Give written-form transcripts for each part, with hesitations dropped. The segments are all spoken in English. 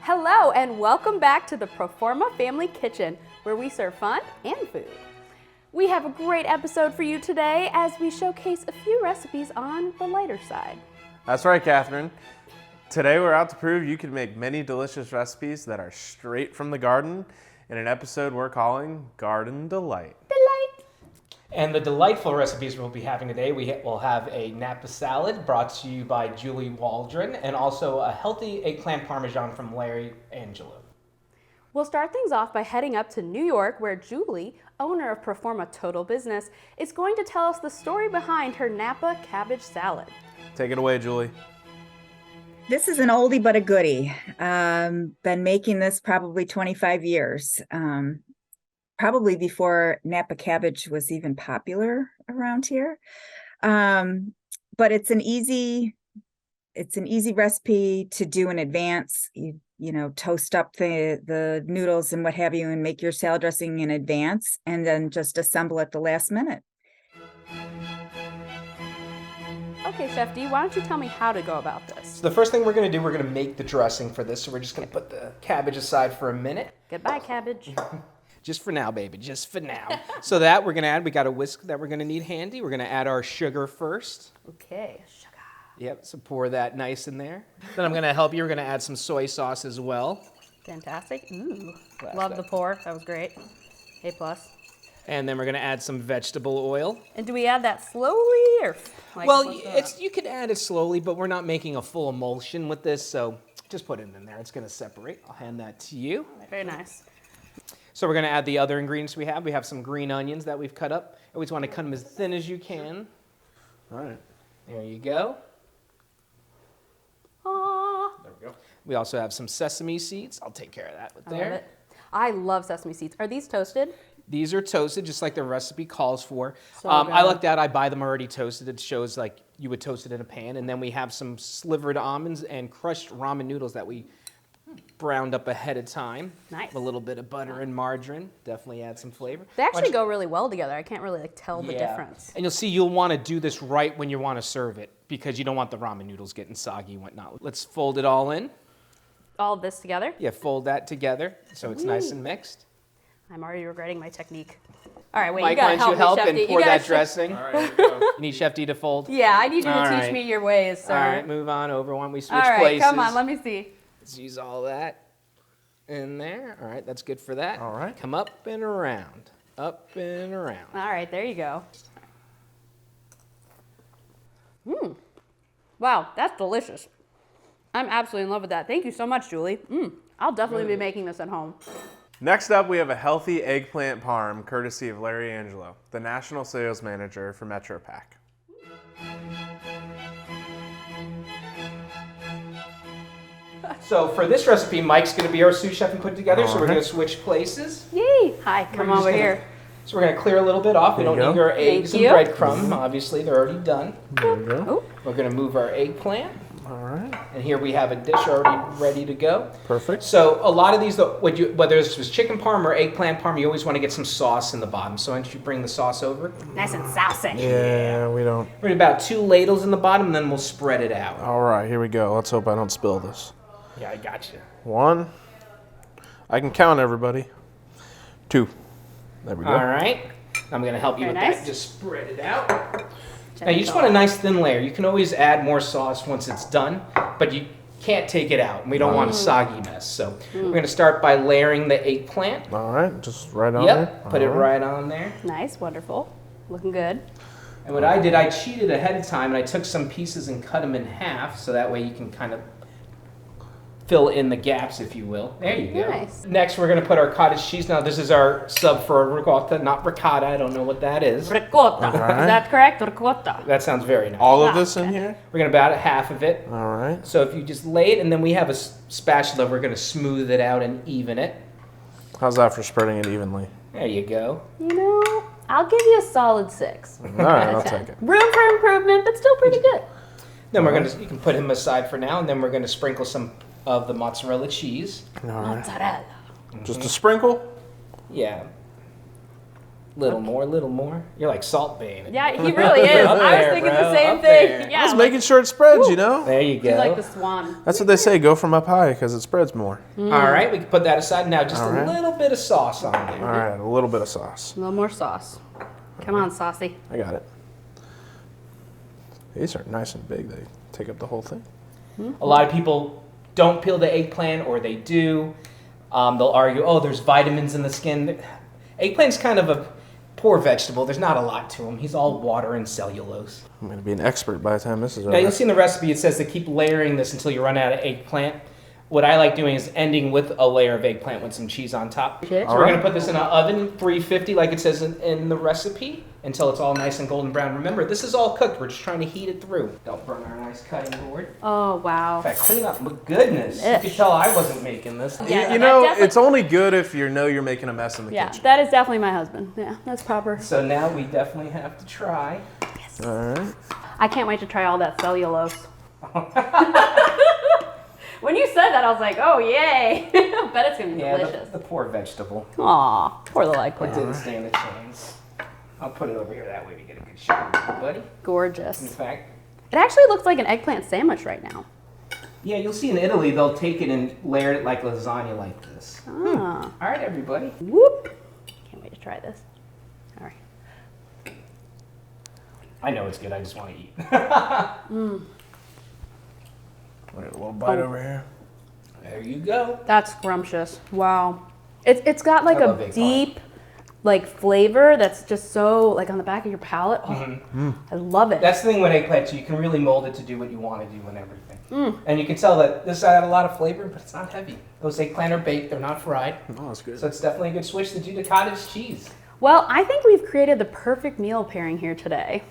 Hello and welcome back to the Proforma Family Kitchen, where we serve fun and food. We have a great episode for you today as we showcase a few recipes on the lighter side. That's right, Catherine. Today we're out to prove you can make many delicious recipes that are straight from the garden in an episode we're calling Garden Delight. And the delightful recipes we'll be having today, will have a Napa salad brought to you by Julie Waldron, and also a healthy eggplant parmesan from Larry Angello. We'll start things off by heading up to New York, where Julie, owner of Proforma Total Business, is going to tell us the story behind her Napa cabbage salad. Take it away, Julie. This is an oldie but a goodie. Been making this probably 25 years. Probably before Napa cabbage was even popular around here. But it's an easy recipe to do in advance. You know, toast up the noodles and what have you and make your salad dressing in advance and then just assemble at the last minute. Okay, Chef D, why don't you tell me how to go about this? So the first thing we're going to do, we're going to make the dressing for this. So we're just going to put the cabbage aside for a minute. Goodbye, cabbage. Just for now, baby, just for now. So that we're going to add, we got a whisk that we're going to need handy. We're going to add our sugar first. Okay, sugar. Yep, so pour that nice in there. Then I'm going to help you. We're going to add some soy sauce as well. Fantastic. Ooh, Blast love that. the pour. That was great. A+. And then we're going to add some vegetable oil. And do we add that slowly or? Well, you could add it slowly, but we're not making a full emulsion with this, so just put it in there. It's going to separate. I'll hand that to you. Very nice. So we're going to add the other ingredients we have. We have some green onions that we've cut up. Always want to cut them as thin as you can. All right. There you go. Aww. There we go. We also have some sesame seeds. I'll take care of that with I there. love it. I love sesame seeds. Are these toasted? These are toasted, just like the recipe calls for. So I good. like that. I buy them already toasted. It shows like you would toast it in a pan. And then we have some slivered almonds and crushed ramen noodles that we browned up ahead of time. Nice. A little bit of butter and margarine. Definitely add some flavor. They actually go really well together. I can't really tell the difference. And you'll want to do this right when you want to serve it because you don't want the ramen noodles getting soggy and whatnot. Let's fold it all in. All of this together? Yeah, fold that together so it's nice and mixed. I'm already regretting my technique. All right, wait, Mike, you why gotta don't you help help me, and Chef D. pour You gotta that dressing? All right, here we go. You need Chef D to fold? Yeah, I need you to All teach right. me your ways, sir. All right, move on over. Why don't we switch All right, places? come on, let me see. Let's use all that in there. All right, that's good for that. All right. Come up and around. Up and around. All right, there you go. Wow, that's delicious. I'm absolutely in love with that. Thank you so much, Julie. I'll definitely be making this at home. Next up, we have a healthy eggplant parm, courtesy of Larry Angelo, the national sales manager for MetroPak. So for this recipe, Mike's going to be our sous chef and put it together. So we're All going right. to switch places. Yay! Hi, come We're just over gonna- here. So we're going to clear a little bit off. We There don't you need go. our eggs Thank and you. breadcrumbs. Obviously, they're already done. There we go. Oh, We're going to move our eggplant. All right. And here we have a dish already ready to go. Perfect. So a lot of these, whether this was chicken parm or eggplant parm, you always want to get some sauce in the bottom. So why don't you bring the sauce over? nice and saucy. Yeah, we don't. We're at about 2 ladles in the bottom, and then we'll spread it out. All right, here we go. Let's hope I don't spill this. Yeah, I got you. 1. I can count, everybody. 2. There we go. All right. I'm going to help you Very with nice. that. Just spread it out. Now, you just want a nice thin layer. You can always add more sauce once it's done, but you can't take it out. We don't want a soggy mess. So we're going to start by layering the eggplant. All right, just right on Yep, there. put it All right on there. Nice, wonderful. Looking good. And what I did, I cheated ahead of time, and I took some pieces and cut them in half, so that way you can kind of fill in the gaps, if you will. There you go. Nice. Next, we're going to put our cottage cheese. Now, this is our sub for ricotta, not ricotta. I don't know what that is. Ricotta. Okay. Is that correct? Ricotta. That sounds very nice. All of this in here? We're going to about half of it. All right. So if you just lay it, and then we have a spatula, we're going to smooth it out and even it. How's that for spreading it evenly? There you go. You know, I'll give you a solid 6. All right, I'll take it. Room for improvement, but still pretty good. Then we're going to, you can put him aside for now, and then we're going to sprinkle some of the mozzarella cheese. All right. Mozzarella. Just a sprinkle? Yeah. Little more. You're like Salt Bae. Yeah, he really is. Up I was there, thinking bro, the same up thing. there. Yeah, I was making sure it spreads, you know? There you go. do like the swan. That's what they say, go from up high because it spreads more. All right, we can put that aside now. Just All a right. little bit of sauce on there. All right, a little bit of sauce. A little more sauce. Come on, Saucy. I got it. These are nice and big. They take up the whole thing. A lot of people don't peel the eggplant, or they do. They'll argue, oh, there's vitamins in the skin. Eggplant's kind of a poor vegetable. There's not a lot to him. He's all water and cellulose. I'm going to be an expert by the time this is over. Now, you'll see in the recipe it says to keep layering this until you run out of eggplant. What I like doing is ending with a layer of eggplant with some cheese on top. So Okay. we're going to put this in an oven, 350, like it says in the recipe, until it's all nice and golden brown. Remember, this is all cooked. We're just trying to heat it through. Don't burn our nice cutting board. Oh, wow. In fact, clean up. Goodness. You Ish. could tell I wasn't making this. Yeah, you that know, definitely- it's only good if you know you're making a mess in the Yeah, kitchen. that is definitely my husband. Yeah, that's proper. So now we definitely have to try. All right. I can't wait to try all that cellulose. When you said that, I was like, oh, yay. I bet it's going to be Yeah, delicious. the poor vegetable. Aw, poor little It eggplant. didn't stand a chance. I'll put it over here that way to get a good shot of it, buddy. In Gorgeous. fact, It actually looks like an eggplant sandwich right now. yeah, you'll see in Italy, they'll take it and layer it like lasagna like this. Ah. All right, everybody. Whoop. Can't wait to try this. All right. I know it's good. I just want to eat. Wait, a little bite Oh. over here. There you go. That's scrumptious. Wow. It's got like I love a eggplant. deep like flavor that's just so like on the back of your palate. Oh, I love it. That's the thing with eggplant, too. You can really mold it to do what you want to do and everything. And you can tell that this had a lot of flavor, but it's not heavy. Those eggplant are baked. They're not fried. Oh, that's good. So it's definitely a good switch to do the cottage cheese. Well, I think we've created the perfect meal pairing here today.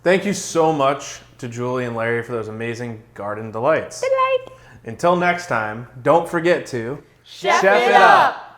Thank you so much to Julie and Larry for those amazing garden delights. Delight. Until next time, don't forget to Chef it up.